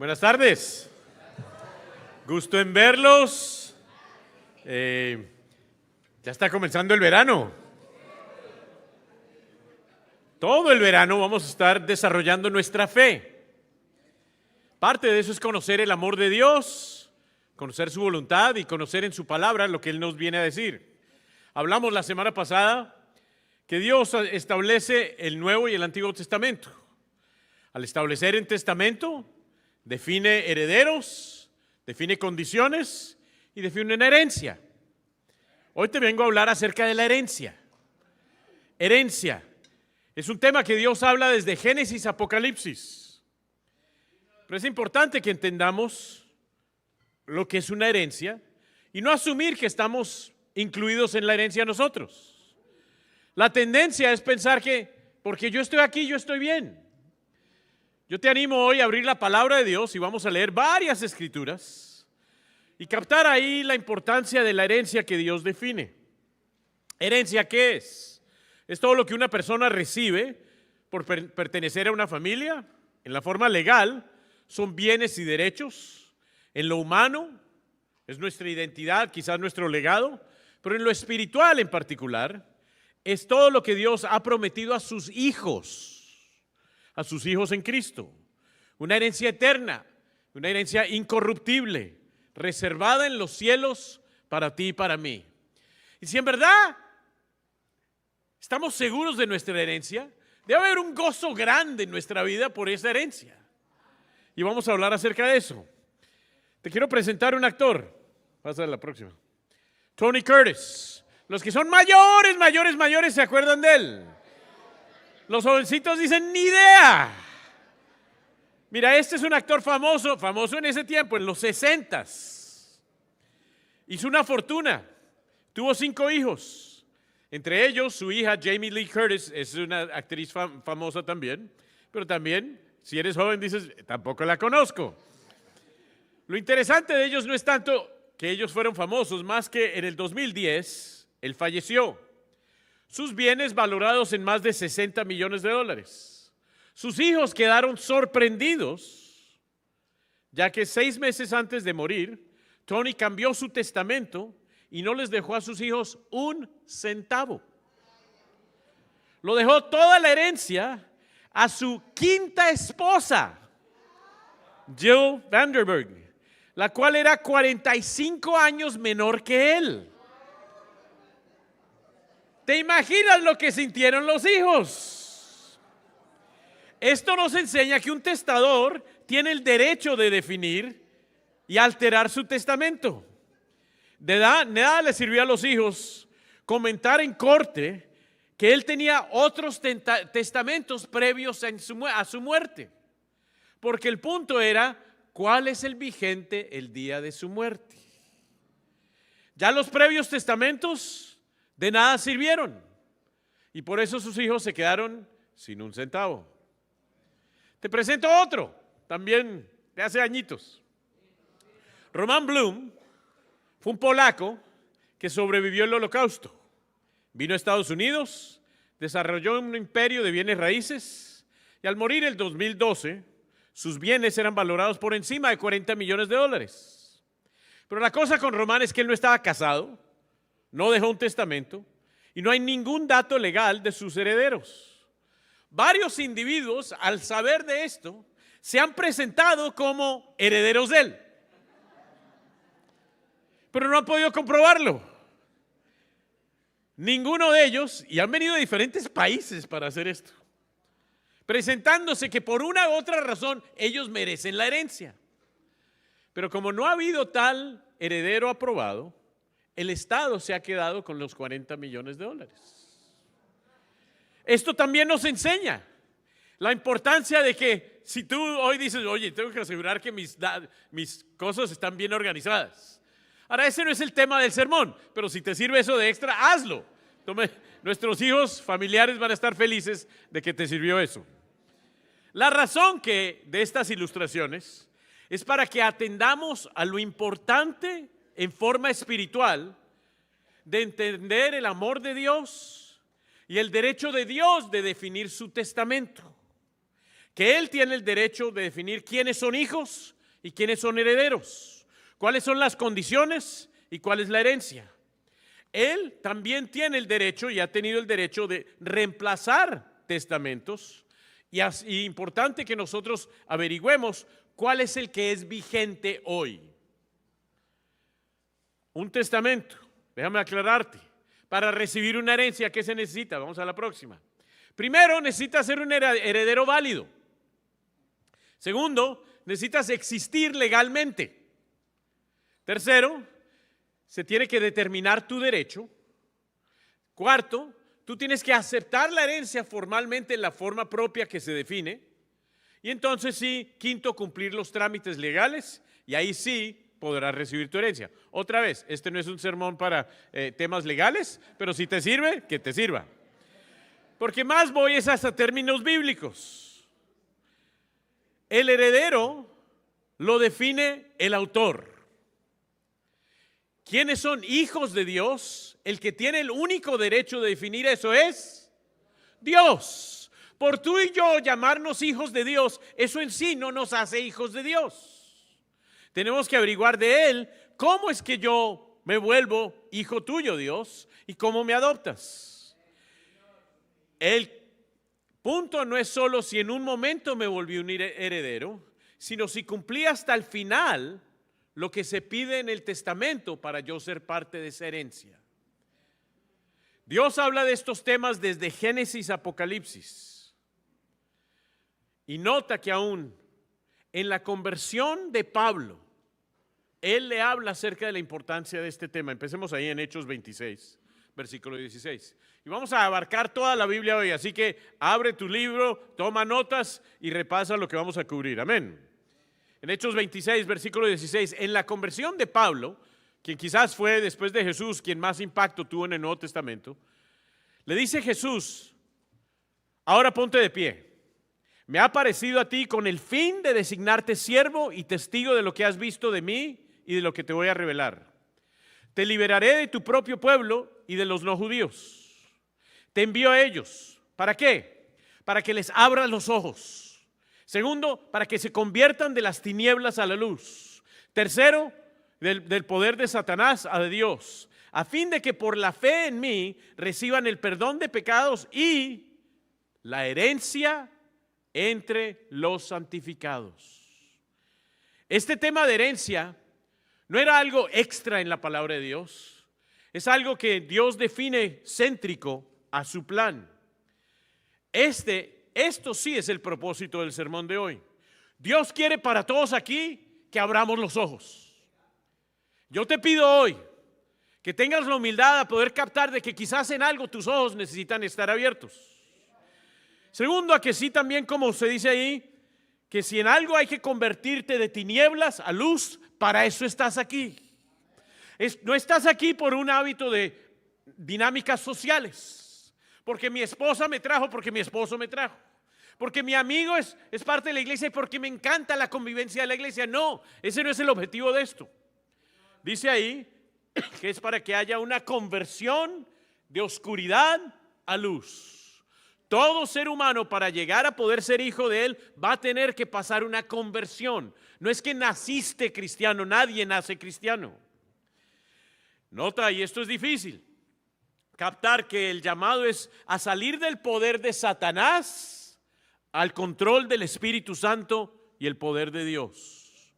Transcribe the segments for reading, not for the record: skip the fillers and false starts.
Buenas tardes. Gusto en verlos. Ya está comenzando el verano. Todo el verano vamos a estar desarrollando nuestra fe. Parte de eso es conocer el amor de Dios, conocer su voluntad y conocer en su palabra lo que Él nos viene a decir. Hablamos la semana pasada que Dios establece el Nuevo y el Antiguo Testamento. Al establecer el testamento, define herederos, define condiciones y define una herencia. Hoy te vengo a hablar acerca de la herencia. Herencia es un tema que Dios habla desde Génesis a Apocalipsis. Pero es importante que entendamos lo que es una herencia y no asumir que estamos incluidos en la herencia nosotros. La tendencia es pensar que porque yo estoy aquí, yo estoy bien. Yo te animo hoy a abrir la palabra de Dios y vamos a leer varias escrituras y captar ahí la importancia de la herencia que Dios define. ¿Herencia qué es? Es todo lo que una persona recibe por pertenecer a una familia. En la forma legal son bienes y derechos. En lo humano es nuestra identidad, quizás nuestro legado. Pero en lo espiritual en particular es todo lo que Dios ha prometido a sus hijos en Cristo. Una herencia eterna, una herencia incorruptible, reservada en los cielos para ti y para mí. Y si en verdad estamos seguros de nuestra herencia, debe haber un gozo grande en nuestra vida por esa herencia. Y vamos a hablar acerca de eso. Te quiero presentar un actor. Pasa a la próxima. Tony Curtis. Los que son mayores, ¿se acuerdan de él? Los jovencitos dicen, ni idea. Mira, este es un actor famoso en ese tiempo, en los 60s. Hizo una fortuna, tuvo 5 hijos. Entre ellos, su hija Jamie Lee Curtis es una actriz famosa también. Pero también, si eres joven, dices, tampoco la conozco. Lo interesante de ellos no es tanto que ellos fueron famosos, más que en el 2010, él falleció. Sus bienes valorados en más de $60 millones. Sus hijos quedaron sorprendidos, ya que 6 meses antes de morir, Tony cambió su testamento y no les dejó a sus hijos un centavo. Lo dejó toda la herencia a su 5ª esposa, Jill Vanderberg, la cual era 45 años menor que él. ¿Te imaginas lo que sintieron los hijos? Esto nos enseña que un testador tiene el derecho de definir y alterar su testamento. De nada le sirvió a los hijos comentar en corte que él tenía otros testamentos previos a su muerte. Porque el punto era, ¿cuál es el vigente el día de su muerte? Ya los previos testamentos de nada sirvieron y por eso sus hijos se quedaron sin un centavo. Te presento otro, también de hace añitos. Roman Bloom fue un polaco que sobrevivió al Holocausto. Vino a Estados Unidos, desarrolló un imperio de bienes raíces y al morir en 2012, sus bienes eran valorados por encima de $40 millones. Pero la cosa con Roman es que él no estaba casado, no dejó un testamento y no hay ningún dato legal de sus herederos. Varios individuos, al saber de esto, se han presentado como herederos de él, pero no han podido comprobarlo. Ninguno de ellos, y han venido de diferentes países para hacer esto, presentándose que por una u otra razón ellos merecen la herencia. Pero como no ha habido tal heredero aprobado, el Estado se ha quedado con los $40 millones. Esto también nos enseña la importancia de que si tú hoy dices, oye, tengo que asegurar que mis cosas están bien organizadas. Ahora, ese no es el tema del sermón, pero si te sirve eso de extra, hazlo. Nuestros hijos familiares van a estar felices de que te sirvió eso. La razón de estas ilustraciones es para que atendamos a lo importante en forma espiritual de entender el amor de Dios y el derecho de Dios de definir su testamento. que Él tiene el derecho de definir quiénes son hijos y quiénes son herederos, cuáles son las condiciones y cuál es la herencia. Él también tiene el derecho y ha tenido el derecho de reemplazar testamentos y es importante que nosotros averigüemos cuál es el que es vigente hoy. Un testamento, déjame aclararte, para recibir una herencia, ¿qué se necesita? Vamos a la próxima. Primero, necesitas ser un heredero válido. Segundo, necesitas existir legalmente. Tercero, se tiene que determinar tu derecho. Cuarto, tú tienes que aceptar la herencia formalmente en la forma propia que se define. Y entonces sí, quinto, cumplir los trámites legales y ahí sí podrás recibir tu herencia. Otra vez, este no es un sermón para temas legales, pero si te sirve, que te sirva. Porque más voy es hasta términos bíblicos. El heredero lo define el autor. ¿Quiénes son hijos de Dios? El que tiene el único derecho de definir eso es Dios. Por tú y yo llamarnos hijos de Dios, eso en sí no nos hace hijos de Dios. Tenemos que averiguar de Él cómo es que yo me vuelvo hijo tuyo, Dios, y cómo me adoptas. El punto no es solo si en un momento me volví un heredero, sino si cumplí hasta el final lo que se pide en el testamento para yo ser parte de esa herencia. Dios habla de estos temas desde Génesis a Apocalipsis. Y nota que aún en la conversión de Pablo, él le habla acerca de la importancia de este tema. Empecemos ahí en Hechos 26, versículo 16. Y vamos a abarcar toda la Biblia hoy, así que abre tu libro, toma notas y repasa lo que vamos a cubrir. Amén. En Hechos 26, versículo 16, en la conversión de Pablo, quien quizás fue después de Jesús quien más impacto tuvo en el Nuevo Testamento, le dice Jesús: ahora ponte de pie. Me ha aparecido a ti con el fin de designarte siervo y testigo de lo que has visto de mí y de lo que te voy a revelar. Te liberaré de tu propio pueblo y de los no judíos. Te envío a ellos. ¿Para qué? Para que les abras los ojos. Segundo, para que se conviertan de las tinieblas a la luz. Tercero, del poder de Satanás a de Dios, a fin de que por la fe en mí reciban el perdón de pecados y la herencia entre los santificados. Este tema de herencia no era algo extra en la palabra de Dios, es algo que Dios define céntrico a su plan. Esto sí es el propósito del sermón de hoy. Dios quiere para todos aquí que abramos los ojos. Yo te pido hoy que tengas la humildad a poder captar de que quizás en algo tus ojos necesitan estar abiertos. Segundo, a que sí también, como se dice ahí, que si en algo hay que convertirte de tinieblas a luz, para eso estás aquí. No estás aquí por un hábito de dinámicas sociales, porque mi esposa me trajo, porque mi esposo me trajo, porque mi amigo es parte de la iglesia y porque me encanta la convivencia de la iglesia. No, ese no es el objetivo de esto. Dice ahí que es para que haya una conversión de oscuridad a luz. Todo ser humano, para llegar a poder ser hijo de Él, va a tener que pasar una conversión. No es que naciste cristiano, nadie nace cristiano. Nota, y esto es difícil, captar que el llamado es a salir del poder de Satanás al control del Espíritu Santo y el poder de Dios.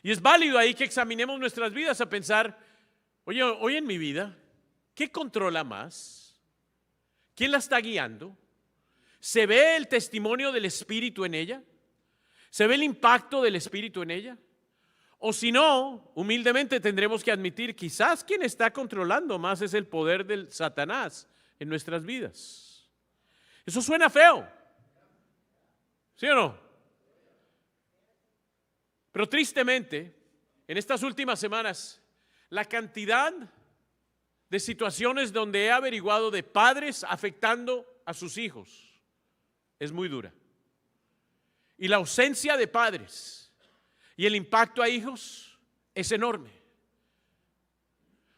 Y es válido ahí que examinemos nuestras vidas a pensar, oye, hoy en mi vida, ¿qué controla más? ¿Quién la está guiando? ¿Se ve el testimonio del Espíritu en ella? ¿Se ve el impacto del Espíritu en ella? O si no, humildemente tendremos que admitir, quizás quien está controlando más es el poder del Satanás en nuestras vidas. Eso suena feo, ¿sí o no? Pero tristemente, en estas últimas semanas, la cantidad de situaciones donde he averiguado de padres afectando a sus hijos es muy dura. Y la ausencia de padres y el impacto a hijos es enorme.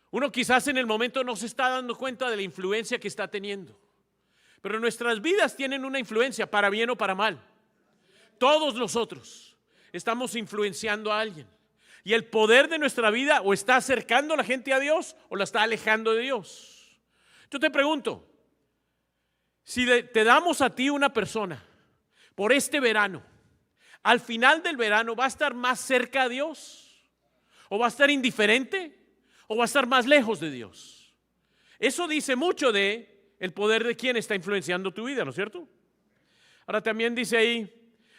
Uno quizás en el momento no se está dando cuenta de la influencia que está teniendo, pero nuestras vidas tienen una influencia para bien o para mal. todos nosotros estamos influenciando a alguien. Y el poder de nuestra vida o está acercando a la gente a Dios o la está alejando de Dios. Yo te pregunto, si te damos a ti una persona por este verano, al final del verano, ¿va a estar más cerca a Dios? ¿O va a estar indiferente? ¿O va a estar más lejos de Dios? Eso dice mucho de el poder de quien está influenciando tu vida, ¿no es cierto? Ahora también dice ahí,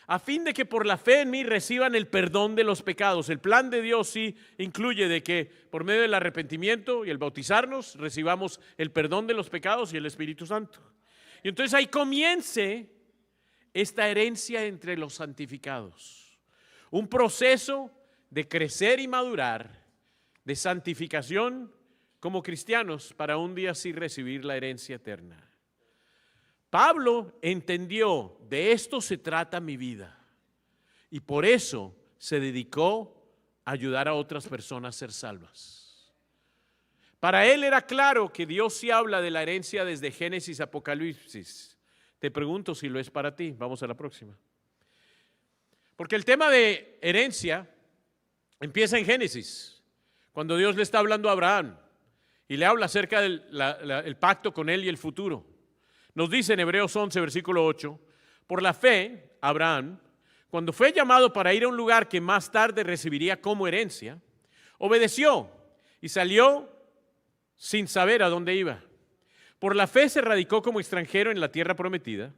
a fin de que por la fe en mí reciban el perdón de los pecados. El plan de Dios sí incluye de que por medio del arrepentimiento y el bautizarnos recibamos el perdón de los pecados y el Espíritu Santo. Y entonces ahí comience esta herencia entre los santificados. Un proceso de crecer y madurar, de santificación como cristianos para un día sí recibir la herencia eterna. Pablo entendió, de esto se trata mi vida, y por eso se dedicó a ayudar a otras personas a ser salvas. Para él era claro que Dios sí habla de la herencia desde Génesis a Apocalipsis. Te pregunto si lo es para ti. Vamos a la próxima. Porque el tema de herencia empieza en Génesis, cuando Dios le está hablando a Abraham y le habla acerca del pacto con él y el futuro. Nos dice en Hebreos 11, versículo 8, por la fe, Abraham, cuando fue llamado para ir a un lugar que más tarde recibiría como herencia, obedeció y salió sin saber a dónde iba. Por la fe se radicó como extranjero en la tierra prometida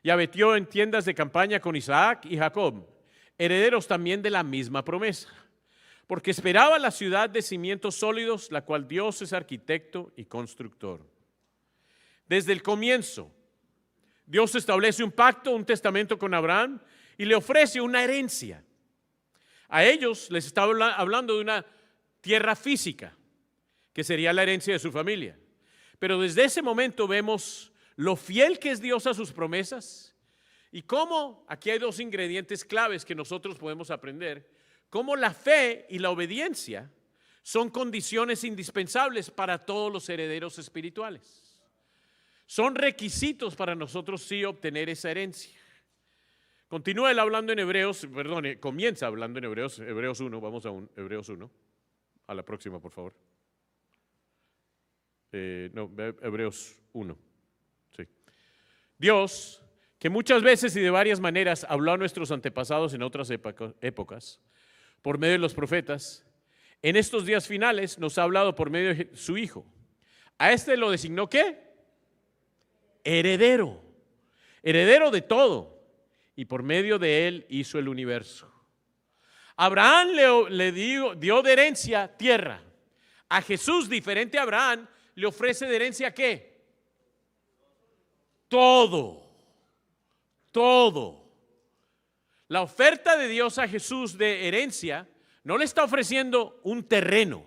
y habitó en tiendas de campaña con Isaac y Jacob, herederos también de la misma promesa, porque esperaba la ciudad de cimientos sólidos, la cual Dios es arquitecto y constructor. Desde el comienzo, Dios establece un pacto, un testamento con Abraham y le ofrece una herencia. A ellos les estaba hablando de una tierra física, que sería la herencia de su familia. Pero desde ese momento vemos lo fiel que es Dios a sus promesas y cómo, aquí hay dos ingredientes claves que nosotros podemos aprender, cómo la fe y la obediencia son condiciones indispensables para todos los herederos espirituales. Son requisitos para nosotros sí obtener esa herencia. Continúa él hablando en Hebreos, comienza hablando en Hebreos 1, vamos a Hebreos 1, a la próxima por favor. Hebreos 1, sí. Dios, que muchas veces y de varias maneras habló a nuestros antepasados en otras épocas, por medio de los profetas, en estos días finales nos ha hablado por medio de su Hijo. A este lo designó ¿qué? Heredero de todo, y por medio de él hizo el universo. Abraham le dio de herencia tierra. A Jesús, diferente a Abraham, le ofrece de herencia ¿qué? Todo. La oferta de Dios a Jesús de herencia no le está ofreciendo un terreno,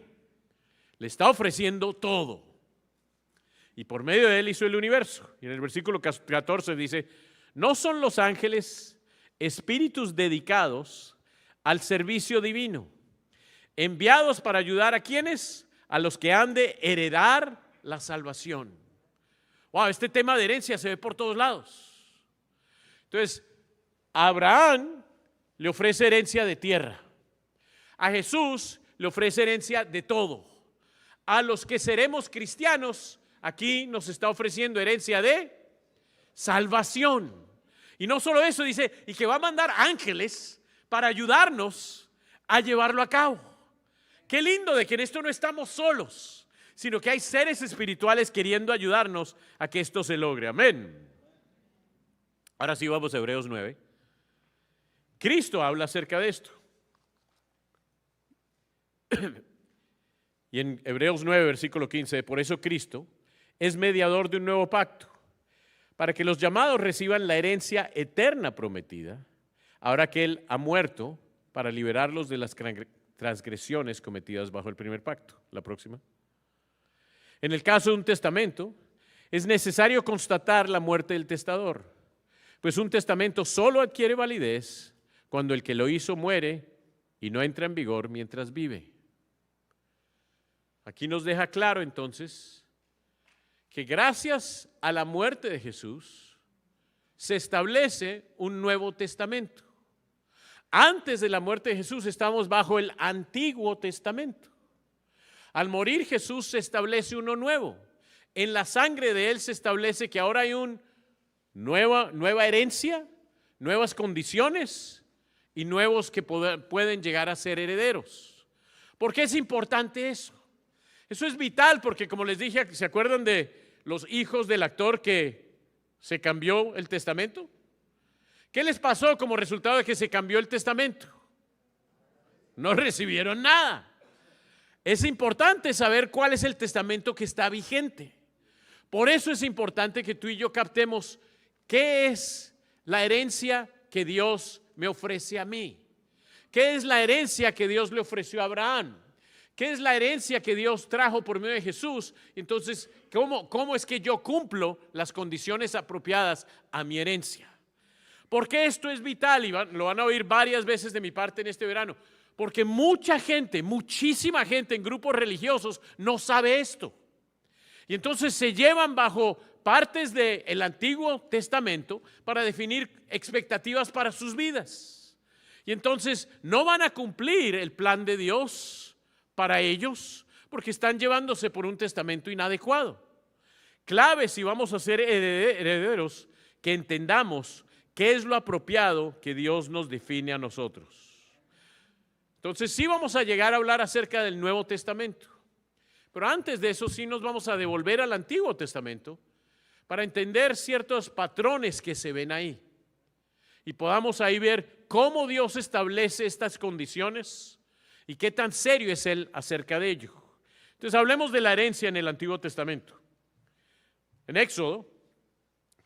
le está ofreciendo todo. Y por medio de él hizo el universo. Y en el versículo 14 dice, no son los ángeles espíritus dedicados al servicio divino, enviados para ayudar a quienes, a los que han de heredar la salvación. Wow, este tema de herencia se ve por todos lados. Entonces, a Abraham le ofrece herencia de tierra. A Jesús le ofrece herencia de todo. A los que seremos cristianos, aquí nos está ofreciendo herencia de salvación. Y no solo eso, dice, y que va a mandar ángeles para ayudarnos a llevarlo a cabo. Qué lindo de que en esto no estamos solos, sino que hay seres espirituales queriendo ayudarnos a que esto se logre. Amén. Ahora sí vamos a Hebreos 9. Cristo habla acerca de esto. Y en Hebreos 9, versículo 15, por eso Cristo es mediador de un nuevo pacto, para que los llamados reciban la herencia eterna prometida, ahora que Él ha muerto para liberarlos de las transgresiones cometidas bajo el primer pacto. La próxima. En el caso de un testamento, es necesario constatar la muerte del testador, pues un testamento solo adquiere validez cuando el que lo hizo muere y no entra en vigor mientras vive. Aquí nos deja claro entonces que gracias a la muerte de Jesús se establece un nuevo testamento. Antes de la muerte de Jesús estamos bajo el Antiguo Testamento. Al morir Jesús se establece uno nuevo. En la sangre de Él se establece que ahora hay una nueva herencia, nuevas condiciones y nuevos que pueden llegar a ser herederos. ¿Por qué es importante eso? Eso es vital porque, como les dije, ¿se acuerdan de los hijos del actor que se cambió el testamento? ¿Qué les pasó como resultado de que se cambió el testamento? No recibieron nada. Es importante saber cuál es el testamento que está vigente. Por eso es importante que tú y yo captemos qué es la herencia que Dios me ofrece a mí. ¿Qué es la herencia que Dios le ofreció a Abraham? ¿Qué es la herencia que Dios trajo por medio de Jesús? Entonces, ¿cómo es que yo cumplo las condiciones apropiadas a mi herencia? Porque esto es vital y lo van a oír varias veces de mi parte en este verano. Porque mucha gente, muchísima gente en grupos religiosos no sabe esto. Y entonces se llevan bajo partes del Antiguo Testamento para definir expectativas para sus vidas. Y entonces no van a cumplir el plan de Dios para ellos porque están llevándose por un testamento inadecuado. Clave si vamos a ser herederos, que entendamos qué es lo apropiado que Dios nos define a nosotros. Entonces sí vamos a llegar a hablar acerca del Nuevo Testamento. Pero antes de eso sí nos vamos a devolver al Antiguo Testamento para entender ciertos patrones que se ven ahí. Y podamos ahí ver cómo Dios establece estas condiciones y qué tan serio es Él acerca de ello. Entonces hablemos de la herencia en el Antiguo Testamento. En Éxodo,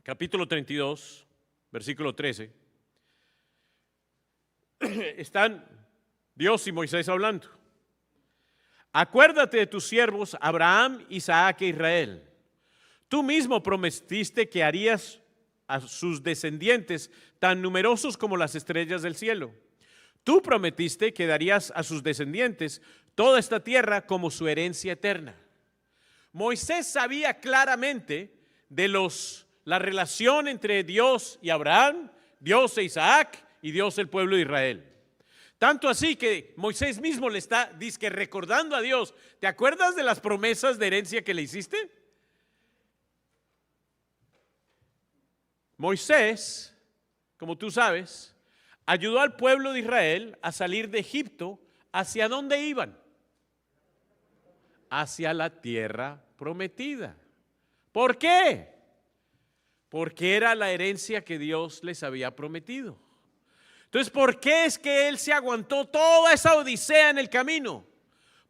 capítulo 32, versículo 13, están Dios y Moisés hablando. Acuérdate de tus siervos Abraham, Isaac e Israel. Tú mismo prometiste que harías a sus descendientes tan numerosos como las estrellas del cielo. Tú prometiste que darías a sus descendientes toda esta tierra como su herencia eterna. Moisés sabía claramente de la relación entre Dios y Abraham, Dios e Isaac y Dios el pueblo de Israel. Tanto así que Moisés mismo le está recordando a Dios, ¿te acuerdas de las promesas de herencia que le hiciste? Moisés, como tú sabes, ayudó al pueblo de Israel a salir de Egipto. ¿Hacia dónde iban? Hacia la tierra prometida. ¿Por qué? Porque era la herencia que Dios les había prometido. Entonces, ¿por qué es que él se aguantó toda esa odisea en el camino?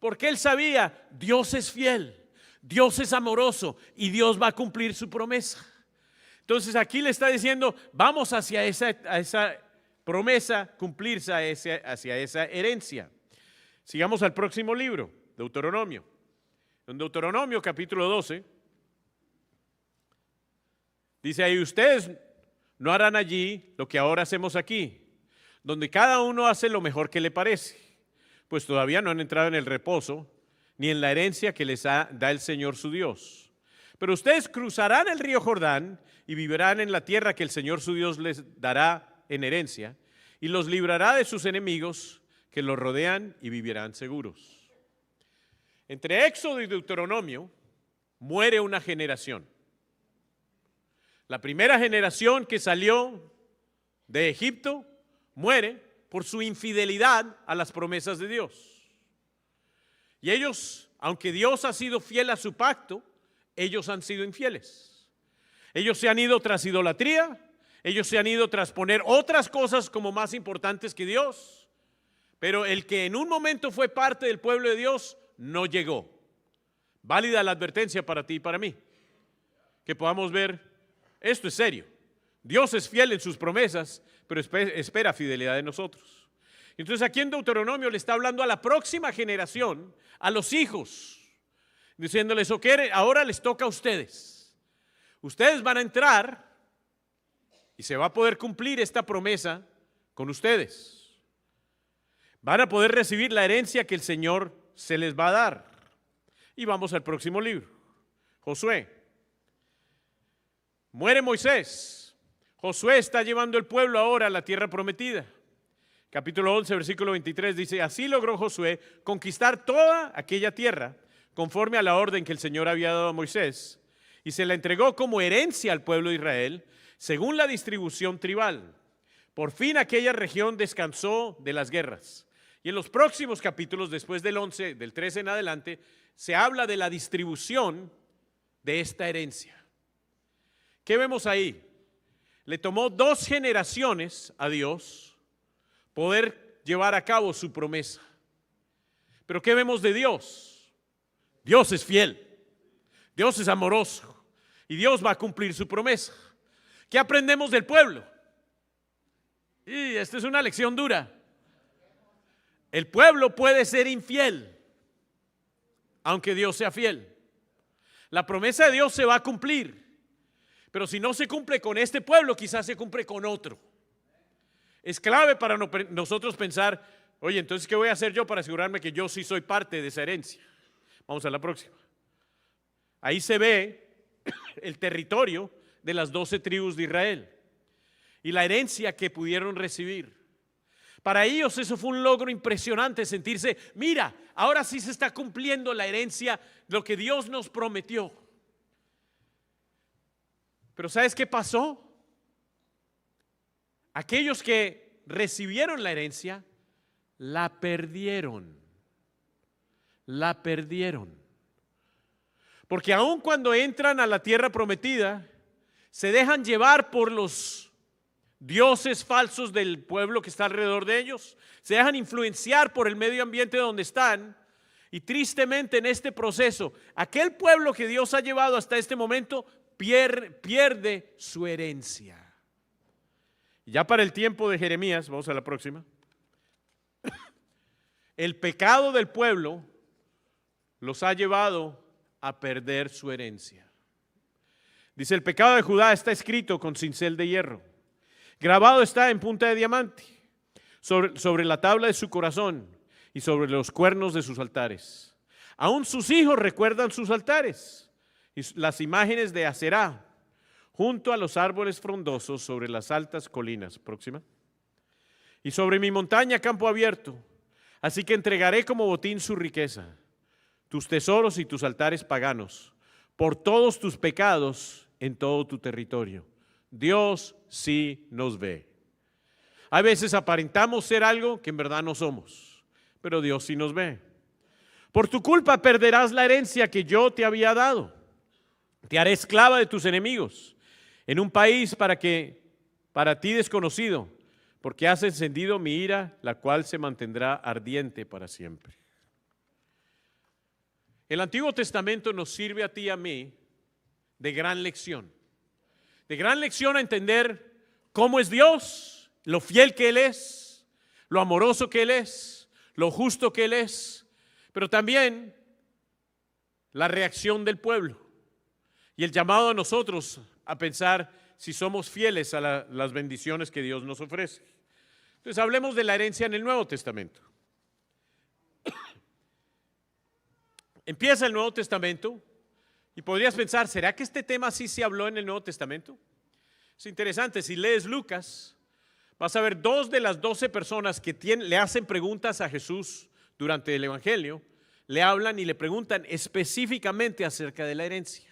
Porque él sabía, Dios es fiel, Dios es amoroso y Dios va a cumplir su promesa. Entonces aquí le está diciendo, vamos hacia esa promesa, cumplirse hacia esa herencia. Sigamos al próximo libro, Deuteronomio. En Deuteronomio capítulo 12, dice ahí, ustedes no harán allí lo que ahora hacemos aquí, donde cada uno hace lo mejor que le parece, pues todavía no han entrado en el reposo, ni en la herencia que les da el Señor su Dios. Pero ustedes cruzarán el río Jordán y vivirán en la tierra que el Señor su Dios les dará en herencia, y los librará de sus enemigos que los rodean y vivirán seguros. Entre Éxodo y Deuteronomio muere una generación. La primera generación que salió de Egipto muere por su infidelidad a las promesas de Dios. Y ellos, aunque Dios ha sido fiel a su pacto, ellos han sido infieles. Ellos se han ido tras idolatría, ellos se han ido tras poner otras cosas como más importantes que Dios. Pero el que en un momento fue parte del pueblo de Dios no llegó. Válida la advertencia para ti y para mí. Que podamos ver, esto es serio. Dios es fiel en sus promesas, pero espera fidelidad de nosotros. Entonces aquí en Deuteronomio le está hablando a la próxima generación, a los hijos, diciéndoles, ok, ahora les toca a ustedes. Ustedes van a entrar y se va a poder cumplir esta promesa con ustedes. Van a poder recibir la herencia que el Señor se les va a dar. Y vamos al próximo libro, Josué. Muere Moisés. Josué está llevando el pueblo ahora a la tierra prometida. Capítulo 11, versículo 23 dice, así logró Josué conquistar toda aquella tierra conforme a la orden que el Señor había dado a Moisés y se la entregó como herencia al pueblo de Israel según la distribución tribal. Por fin aquella región descansó de las guerras. Y en los próximos capítulos, después del 11, del 13 en adelante, se habla de la distribución de esta herencia. ¿Qué vemos ahí? Le tomó 2 generaciones a Dios poder llevar a cabo su promesa. Pero ¿qué vemos de Dios? Dios es fiel, Dios es amoroso y Dios va a cumplir su promesa. ¿Qué aprendemos del pueblo? Y esta es una lección dura. El pueblo puede ser infiel, aunque Dios sea fiel. La promesa de Dios se va a cumplir, pero si no se cumple con este pueblo, quizás se cumple con otro. Es clave para nosotros pensar, oye, entonces, ¿qué voy a hacer yo para asegurarme que yo sí soy parte de esa herencia? Vamos a la próxima. Ahí se ve el territorio de las 12 tribus de Israel y la herencia que pudieron recibir. Para ellos eso fue un logro impresionante, sentirse, mira, ahora sí se está cumpliendo la herencia, lo que Dios nos prometió. Pero ¿sabes qué pasó? Aquellos que recibieron la herencia, la perdieron. La perdieron. Porque aun cuando entran a la tierra prometida, se dejan llevar por los dioses falsos del pueblo que está alrededor de ellos, se dejan influenciar por el medio ambiente donde están, y tristemente en este proceso, aquel pueblo que Dios ha llevado hasta este momento pierde su herencia. Ya para el tiempo de Jeremías, vamos a la próxima, el pecado del pueblo los ha llevado a perder su herencia. Dice, el pecado de Judá está escrito con cincel de hierro, grabado está en punta de diamante, sobre la tabla de su corazón y sobre los cuernos de sus altares. Aún sus hijos recuerdan sus altares y las imágenes de Aserá, junto a los árboles frondosos sobre las altas colinas. Próxima. Y sobre mi montaña campo abierto, así que entregaré como botín su riqueza, tus tesoros y tus altares paganos, por todos tus pecados en todo tu territorio. Dios sí nos ve. A veces aparentamos ser algo que en verdad no somos, pero Dios sí nos ve. Por tu culpa perderás la herencia que yo te había dado. Te haré esclava de tus enemigos, en un país para ti desconocido, porque has encendido mi ira, la cual se mantendrá ardiente para siempre. El Antiguo Testamento nos sirve a ti y a mí de gran lección a entender cómo es Dios, lo fiel que Él es, lo amoroso que Él es, lo justo que Él es, pero también la reacción del pueblo y el llamado a nosotros a pensar si somos fieles a las bendiciones que Dios nos ofrece. Entonces hablemos de la herencia en el Nuevo Testamento. Empieza el Nuevo Testamento y podrías pensar, ¿será que este tema sí se habló en el Nuevo Testamento? Es interesante, si lees Lucas, vas a ver 2 de las 12 personas que le hacen preguntas a Jesús durante el Evangelio, le hablan y le preguntan específicamente acerca de la herencia.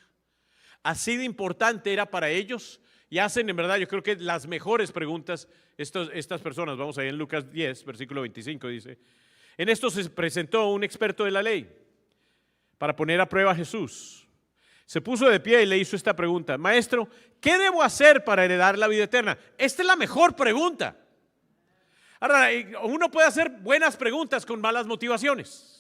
Así de importante era para ellos y hacen en verdad yo creo que las mejores preguntas estas personas. Vamos ahí en Lucas 10, versículo 25 dice, en esto se presentó un experto de la ley para poner a prueba a Jesús. Se puso de pie y le hizo esta pregunta, maestro, ¿qué debo hacer para heredar la vida eterna? Esta es la mejor pregunta. Ahora, uno puede hacer buenas preguntas con malas motivaciones.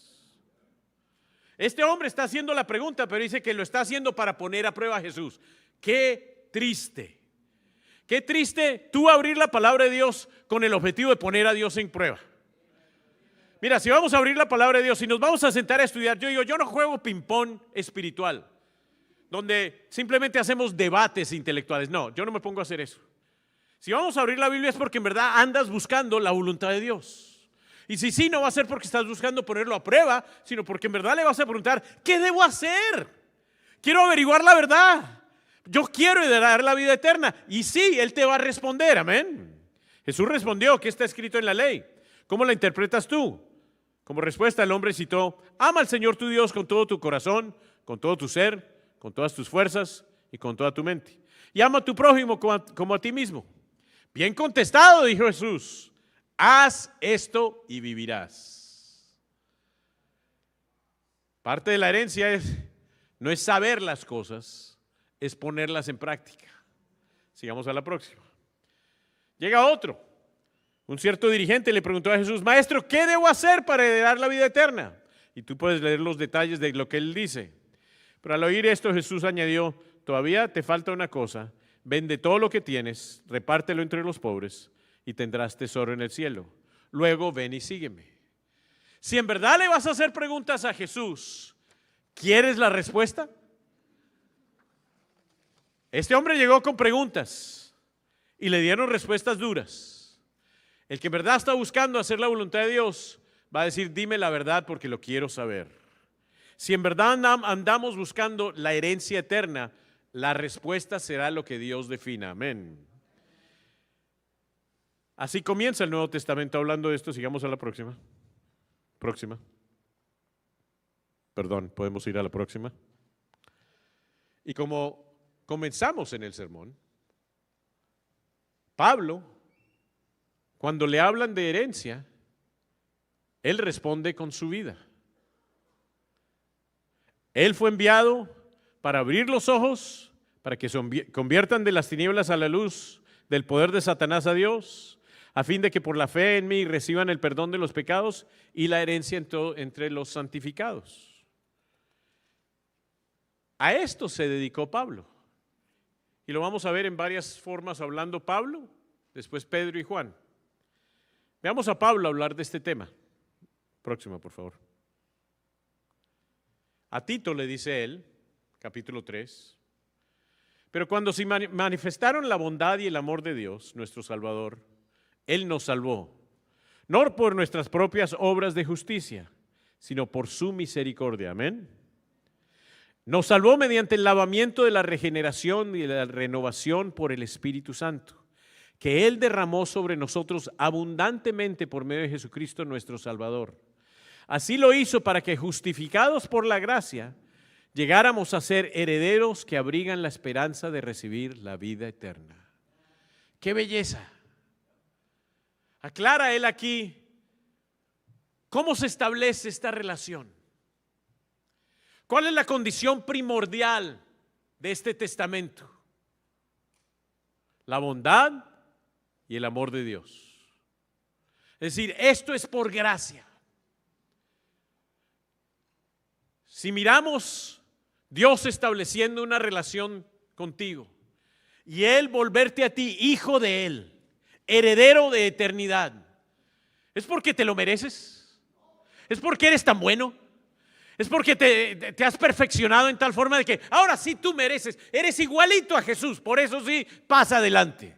Este hombre está haciendo la pregunta, pero dice que lo está haciendo para poner a prueba a Jesús. Qué triste. Qué triste tú abrir la palabra de Dios con el objetivo de poner a Dios en prueba. Mira, si vamos a abrir la palabra de Dios y nos vamos a sentar a estudiar, yo no juego ping-pong espiritual, donde simplemente hacemos debates intelectuales. No, yo no me pongo a hacer eso. Si vamos a abrir la Biblia es porque en verdad andas buscando la voluntad de Dios. Y si sí, no va a ser porque estás buscando ponerlo a prueba, sino porque en verdad le vas a preguntar, ¿qué debo hacer? Quiero averiguar la verdad. Yo quiero heredar la vida eterna. Y sí, Él te va a responder, amén. Jesús respondió, ¿qué está escrito en la ley? ¿Cómo la interpretas tú? Como respuesta el hombre citó, ama al Señor tu Dios con todo tu corazón, con todo tu ser, con todas tus fuerzas y con toda tu mente. Y ama a tu prójimo como a ti mismo. Bien contestado, dijo Jesús, haz esto y vivirás. Parte de la herencia no es saber las cosas, es ponerlas en práctica. Sigamos a la próxima. Llega otro. Un cierto dirigente le preguntó a Jesús, Maestro, ¿qué debo hacer para heredar la vida eterna? Y tú puedes leer los detalles de lo que él dice. Pero al oír esto, Jesús añadió, todavía te falta una cosa. Vende todo lo que tienes, repártelo entre los pobres y tendrás tesoro en el cielo. Luego ven y sígueme. Si en verdad le vas a hacer preguntas a Jesús, ¿quieres la respuesta? Este hombre llegó con preguntas y le dieron respuestas duras. El que en verdad está buscando hacer la voluntad de Dios va a decir, dime la verdad porque lo quiero saber. Si en verdad andamos buscando la herencia eterna, la respuesta será lo que Dios defina. Amén. Así comienza el Nuevo Testamento hablando de esto. Sigamos a la próxima. Perdón, podemos ir a la próxima. Y como comenzamos en el sermón, Pablo, cuando le hablan de herencia, él responde con su vida. Él fue enviado para abrir los ojos, para que se conviertan de las tinieblas a la luz, del poder de Satanás a Dios, a fin de que por la fe en mí reciban el perdón de los pecados y la herencia entre los santificados. A esto se dedicó Pablo. Y lo vamos a ver en varias formas hablando Pablo, después Pedro y Juan. Veamos a Pablo hablar de este tema. Próxima, por favor. A Tito le dice él, capítulo 3, pero cuando se manifestaron la bondad y el amor de Dios, nuestro Salvador, Él nos salvó, no por nuestras propias obras de justicia, sino por su misericordia. Amén. Nos salvó mediante el lavamiento de la regeneración y la renovación por el Espíritu Santo, que Él derramó sobre nosotros abundantemente por medio de Jesucristo nuestro Salvador. Así lo hizo para que, justificados por la gracia, llegáramos a ser herederos que abrigan la esperanza de recibir la vida eterna. ¡Qué belleza! Aclara él aquí cómo se establece esta relación. ¿Cuál es la condición primordial de este testamento? La bondad y el amor de Dios. Es decir, esto es por gracia. Si miramos Dios estableciendo una relación contigo y Él volverte a ti hijo de Él, heredero de eternidad, ¿es porque te lo mereces? ¿Es porque eres tan bueno? ¿Es porque te has perfeccionado en tal forma de que ahora sí tú mereces? Eres igualito a Jesús, por eso sí, pasa adelante.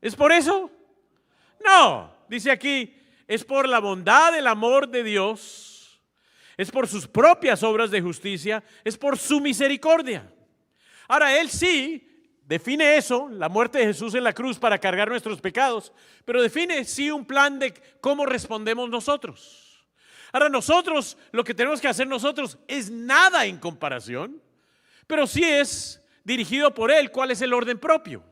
¿Es por eso? No, dice aquí, es por la bondad, el amor de Dios. Es por sus propias obras de justicia, es por su misericordia. Ahora, Él sí define eso, la muerte de Jesús en la cruz para cargar nuestros pecados, pero define sí un plan de cómo respondemos nosotros. Ahora, nosotros, lo que tenemos que hacer nosotros es nada en comparación, pero sí es dirigido por Él. ¿Cuál es el orden propio?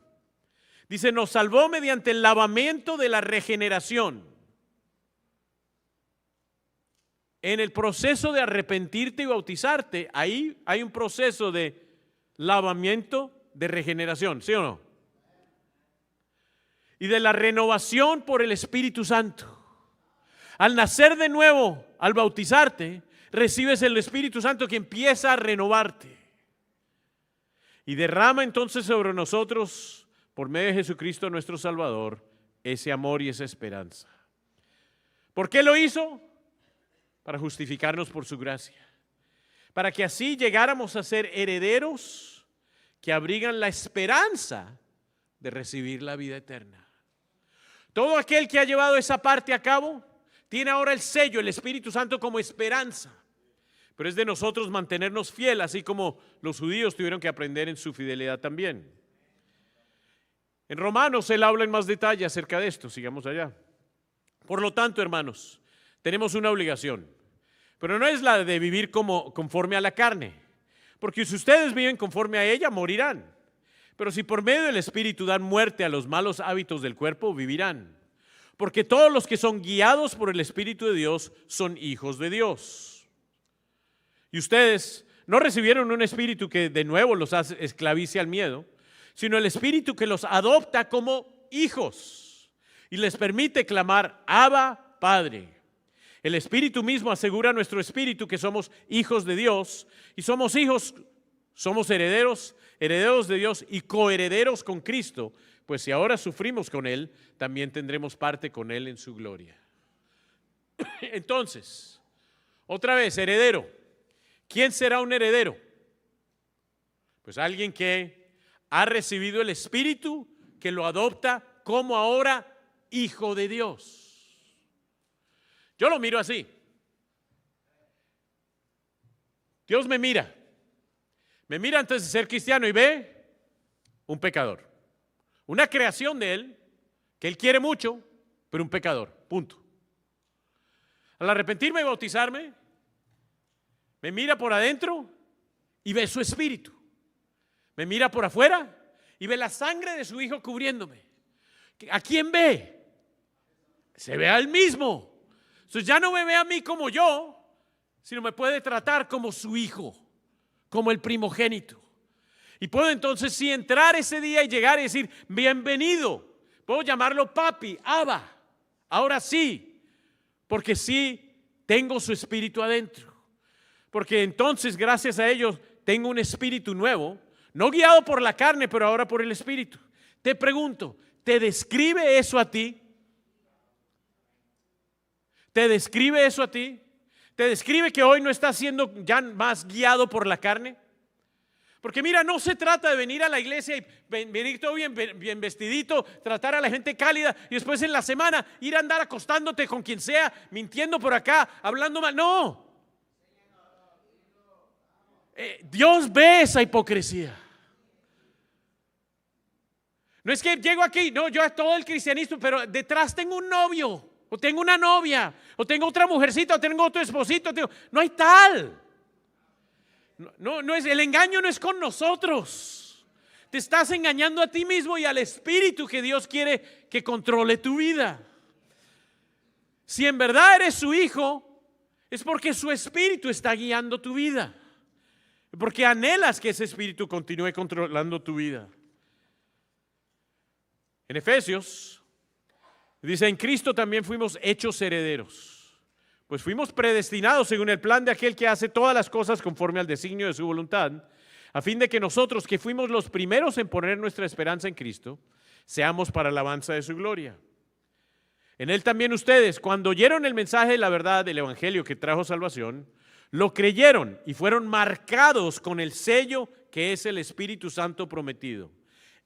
Dice, nos salvó mediante el lavamiento de la regeneración. En el proceso de arrepentirte y bautizarte, ahí hay un proceso de lavamiento, de regeneración, ¿sí o no? Y de la renovación por el Espíritu Santo. Al nacer de nuevo, al bautizarte, recibes el Espíritu Santo que empieza a renovarte. Y derrama entonces sobre nosotros, por medio de Jesucristo nuestro Salvador, ese amor y esa esperanza. ¿Por qué lo hizo? Para justificarnos por su gracia, para que así llegáramos a ser herederos que abrigan la esperanza de recibir la vida eterna. Todo aquel que ha llevado esa parte a cabo tiene ahora el sello, el Espíritu Santo como esperanza, pero es de nosotros mantenernos fieles, así como los judíos tuvieron que aprender en su fidelidad también. En Romanos él habla en más detalle acerca de esto. Sigamos allá. Por lo tanto, hermanos, tenemos una obligación, pero no es la de vivir conforme a la carne, porque si ustedes viven conforme a ella, morirán. Pero si por medio del Espíritu dan muerte a los malos hábitos del cuerpo, vivirán. Porque todos los que son guiados por el Espíritu de Dios son hijos de Dios. Y ustedes no recibieron un espíritu que de nuevo los esclavice al miedo, sino el Espíritu que los adopta como hijos y les permite clamar, Abba, Padre. El Espíritu mismo asegura a nuestro espíritu que somos hijos de Dios, y somos hijos, somos herederos de Dios y coherederos con Cristo, pues si ahora sufrimos con Él, también tendremos parte con Él en su gloria. Entonces, otra vez, heredero. ¿Quién será un heredero? Pues alguien que ha recibido el Espíritu que lo adopta como ahora hijo de Dios. Yo lo miro así. Dios me mira antes de ser cristiano y ve un pecador. Una creación de Él, que Él quiere mucho, pero un pecador, punto. Al arrepentirme y bautizarme, me mira por adentro y ve su espíritu. Me mira por afuera y ve la sangre de su Hijo cubriéndome. ¿A quién ve? Se ve al mismo. Entonces ya no me ve a mí como yo, sino me puede tratar como su hijo, como el primogénito. Y puedo entonces sí entrar ese día y llegar y decir, bienvenido. Puedo llamarlo papi, Abba. Ahora sí, porque sí tengo su espíritu adentro. Porque entonces gracias a ellos tengo un espíritu nuevo, no guiado por la carne, pero ahora por el espíritu. Te pregunto, ¿te describe eso a ti? ¿Te describe eso a ti? ¿Te describe que hoy no estás siendo ya más guiado por la carne? Porque mira, no se trata de venir a la iglesia y venir todo bien vestidito, tratar a la gente cálida y después en la semana ir a andar acostándote con quien sea, mintiendo por acá, hablando mal. No. Dios ve esa hipocresía. No es que llego aquí, no, yo a todo el cristianismo, pero detrás tengo un novio. O tengo una novia, o tengo otra mujercita, o tengo otro esposito. No hay tal. No es, el engaño no es con nosotros. Te estás engañando a ti mismo y al espíritu que Dios quiere que controle tu vida. Si en verdad eres su hijo, es porque su espíritu está guiando tu vida. Porque anhelas que ese espíritu continúe controlando tu vida. En Efesios dice, en Cristo también fuimos hechos herederos, pues fuimos predestinados según el plan de aquel que hace todas las cosas conforme al designio de su voluntad, a fin de que nosotros, que fuimos los primeros en poner nuestra esperanza en Cristo, seamos para alabanza de su gloria. En Él también ustedes, cuando oyeron el mensaje de la verdad del Evangelio que trajo salvación, lo creyeron y fueron marcados con el sello que es el Espíritu Santo prometido.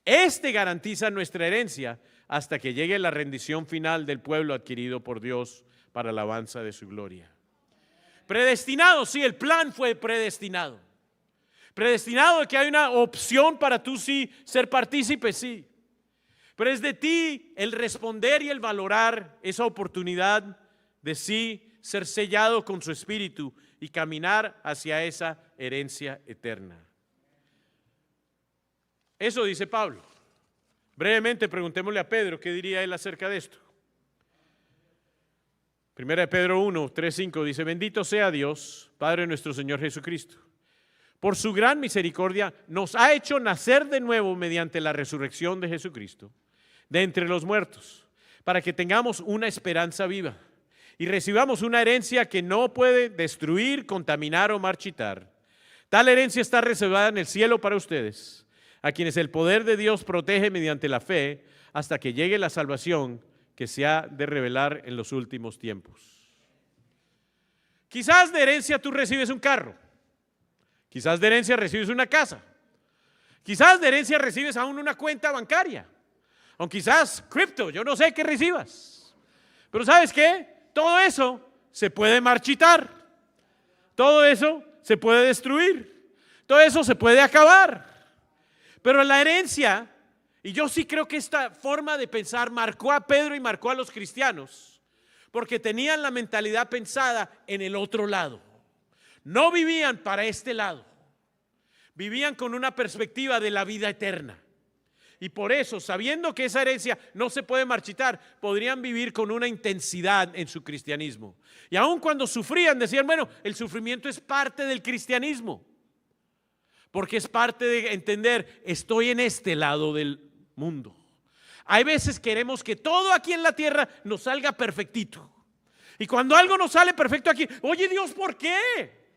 Este garantiza nuestra herencia hasta que llegue la rendición final del pueblo adquirido por Dios para alabanza de su gloria. Predestinado, sí, el plan fue predestinado. Predestinado de que hay una opción para tú sí ser partícipe, sí. Pero es de ti el responder y el valorar esa oportunidad de sí ser sellado con su espíritu y caminar hacia esa herencia eterna. Eso dice Pablo. Brevemente preguntémosle a Pedro qué diría él acerca de esto. Primera de Pedro 1, 3, 5 dice, bendito sea Dios, Padre de nuestro Señor Jesucristo. Por su gran misericordia nos ha hecho nacer de nuevo mediante la resurrección de Jesucristo de entre los muertos, para que tengamos una esperanza viva y recibamos una herencia que no puede destruir, contaminar o marchitar. Tal herencia está reservada en el cielo para ustedes, a quienes el poder de Dios protege mediante la fe hasta que llegue la salvación que se ha de revelar en los últimos tiempos. Quizás de herencia tú recibes un carro, quizás de herencia recibes una casa, quizás de herencia recibes aún una cuenta bancaria, o quizás cripto, yo no sé qué recibas. Pero ¿sabes qué? Todo eso se puede marchitar, todo eso se puede destruir, todo eso se puede acabar. Pero la herencia Y yo sí creo que esta forma de pensar marcó a Pedro y marcó a los cristianos, porque tenían la mentalidad pensada en el otro lado. No vivían para este lado, vivían con una perspectiva de la vida eterna. Y por eso, sabiendo que esa herencia no se puede marchitar, podrían vivir con una intensidad en su cristianismo. Y aun cuando sufrían, decían, bueno, el sufrimiento es parte del cristianismo, porque es parte de entender, estoy en este lado del mundo. Hay veces queremos que todo aquí en la tierra nos salga perfectito. Y cuando algo nos sale perfecto aquí, oye Dios, ¿por qué?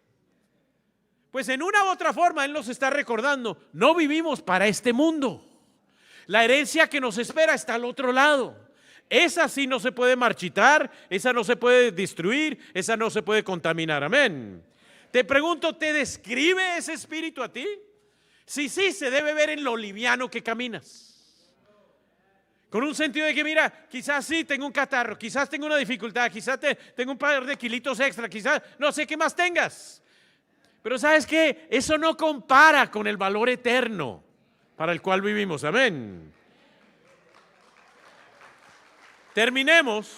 Pues en una u otra forma Él nos está recordando, no vivimos para este mundo. La herencia que nos espera está al otro lado. Esa sí no se puede marchitar, esa no se puede destruir, esa no se puede contaminar. Amén. Te pregunto, ¿te describe ese espíritu a ti? Sí, se debe ver en lo liviano que caminas. Con un sentido de que, mira, quizás sí tengo un catarro, quizás tengo una dificultad, quizás tengo un par de kilitos extra, quizás no sé qué más tengas. Pero ¿sabes qué? Eso no compara con el valor eterno para el cual vivimos. Amén. Terminemos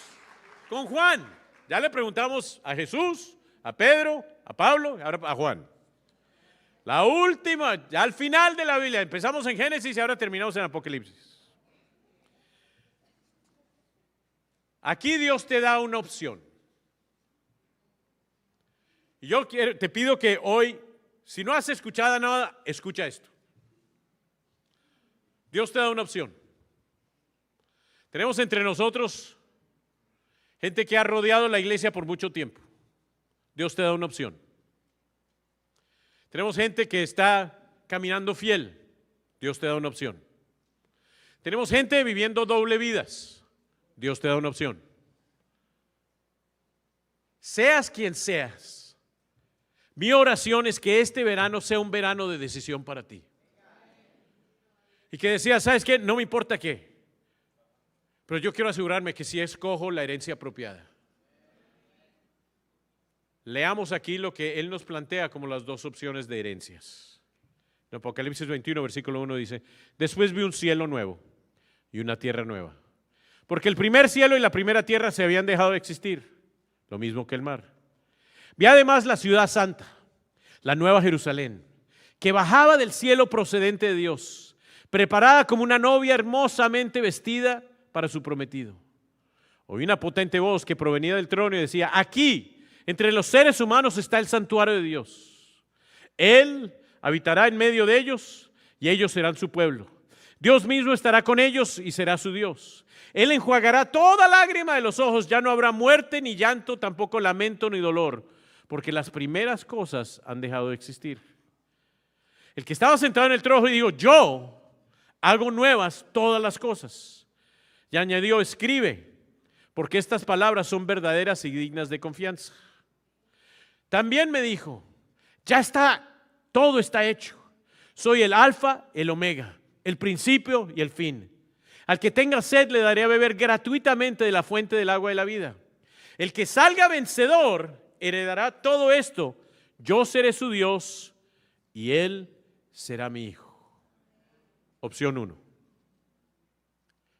con Juan. Ya le preguntamos a Jesús, a Pedro, a Pablo, ahora a Juan. La última, ya al final de la Biblia. Empezamos en Génesis y ahora terminamos en Apocalipsis. Aquí Dios te da una opción. Y yo te pido que hoy, si no has escuchado nada, escucha esto. Dios te da una opción. Tenemos entre nosotros gente que ha rodeado la iglesia por mucho tiempo. Dios te da una opción. Tenemos gente que está caminando fiel. Dios te da una opción. Tenemos gente viviendo doble vidas. Dios te da una opción. Seas quien seas, mi oración es que este verano sea un verano de decisión para ti. Y que decías, ¿sabes qué? No me importa qué, pero yo quiero asegurarme que sí escojo la herencia apropiada. Leamos aquí lo que Él nos plantea como las dos opciones de herencias. En Apocalipsis 21, versículo 1 dice, después vi un cielo nuevo y una tierra nueva. Porque el primer cielo y la primera tierra se habían dejado de existir, lo mismo que el mar. Vi además la ciudad santa, la nueva Jerusalén, que bajaba del cielo procedente de Dios, preparada como una novia hermosamente vestida para su prometido. Oí una potente voz que provenía del trono y decía, aquí, entre los seres humanos está el santuario de Dios. Él habitará en medio de ellos y ellos serán su pueblo. Dios mismo estará con ellos y será su Dios. Él enjuagará toda lágrima de los ojos, ya no habrá muerte ni llanto, tampoco lamento ni dolor, porque las primeras cosas han dejado de existir. El que estaba sentado en el trono y dijo, yo hago nuevas todas las cosas. Y añadió, escribe, porque estas palabras son verdaderas y dignas de confianza. También me dijo, ya está, todo está hecho. Soy el alfa, el omega, el principio y el fin. Al que tenga sed le daré a beber gratuitamente de la fuente del agua de la vida. El que salga vencedor heredará todo esto. Yo seré su Dios y él será mi hijo. Opción 1.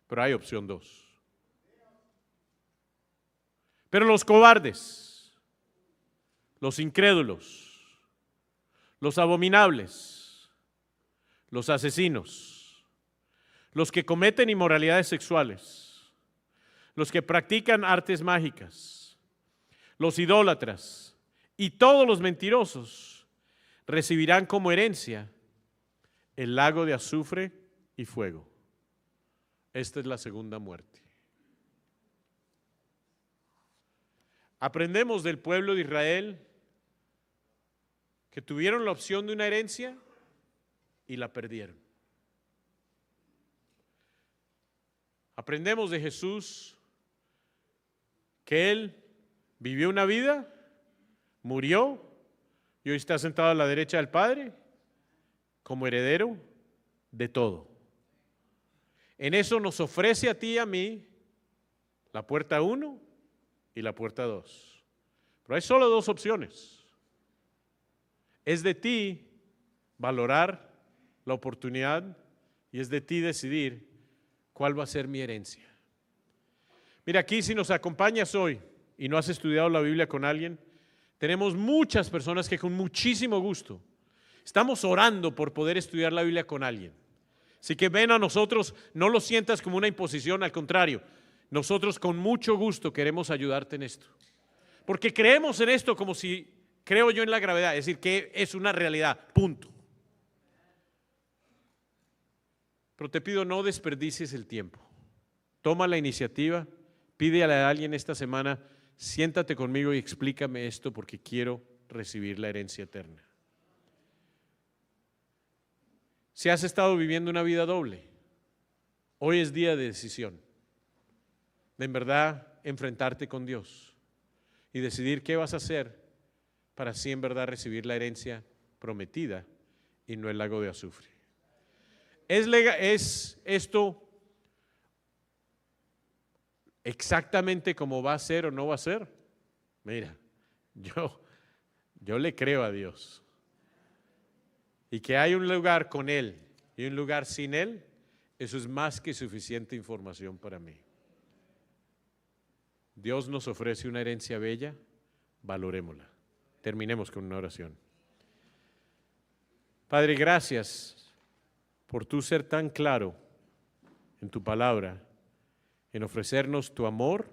Pero hay opción 2. Pero los cobardes, los incrédulos, los abominables, los asesinos, los que cometen inmoralidades sexuales, los que practican artes mágicas, los idólatras y todos los mentirosos recibirán como herencia el lago de azufre y fuego. Esta es la segunda muerte. Aprendemos del pueblo de Israel que tuvieron la opción de una herencia y la perdieron. Aprendemos de Jesús que Él vivió una vida, murió y hoy está sentado a la derecha del Padre como heredero de todo. En eso nos ofrece a ti y a mí la puerta 1 y la puerta 2. Pero hay solo 2 opciones. Es de ti valorar la oportunidad y es de ti decidir cuál va a ser mi herencia. Mira, aquí si nos acompañas hoy y no has estudiado la Biblia con alguien, tenemos muchas personas que con muchísimo gusto estamos orando por poder estudiar la Biblia con alguien. Así que ven a nosotros, no lo sientas como una imposición, al contrario, nosotros con mucho gusto queremos ayudarte en esto. Porque creemos en esto como si creo yo en la gravedad, es decir, que es una realidad, punto. Pero te pido, no desperdicies el tiempo. Toma la iniciativa, pídele a alguien esta semana, siéntate conmigo y explícame esto porque quiero recibir la herencia eterna. Si has estado viviendo una vida doble, hoy es día de decisión, de en verdad enfrentarte con Dios y decidir qué vas a hacer para así en verdad recibir la herencia prometida y no el lago de azufre. ¿Es esto exactamente como va a ser o no va a ser? Mira, yo le creo a Dios. Y que hay un lugar con Él y un lugar sin Él, eso es más que suficiente información para mí. Dios nos ofrece una herencia bella, valorémosla. Terminemos con una oración. Padre, gracias por tú ser tan claro en tu palabra, en ofrecernos tu amor,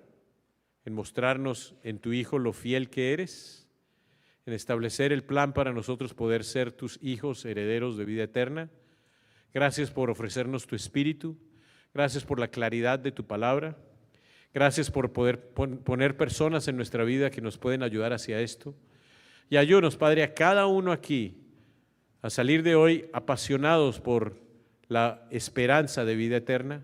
en mostrarnos en tu Hijo lo fiel que eres, en establecer el plan para nosotros poder ser tus hijos herederos de vida eterna. Gracias por ofrecernos tu Espíritu, gracias por la claridad de tu palabra, gracias por poder poner personas en nuestra vida que nos pueden ayudar hacia esto. Y ayúdanos, Padre, a cada uno aquí a salir de hoy apasionados por la esperanza de vida eterna,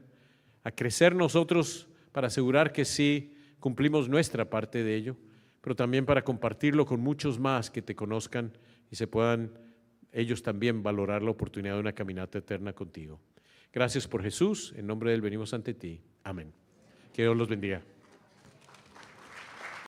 a crecer nosotros para asegurar que sí cumplimos nuestra parte de ello, pero también para compartirlo con muchos más que te conozcan y se puedan ellos también valorar la oportunidad de una caminata eterna contigo. Gracias por Jesús, en nombre de Él venimos ante ti. Amén. Que Dios los bendiga.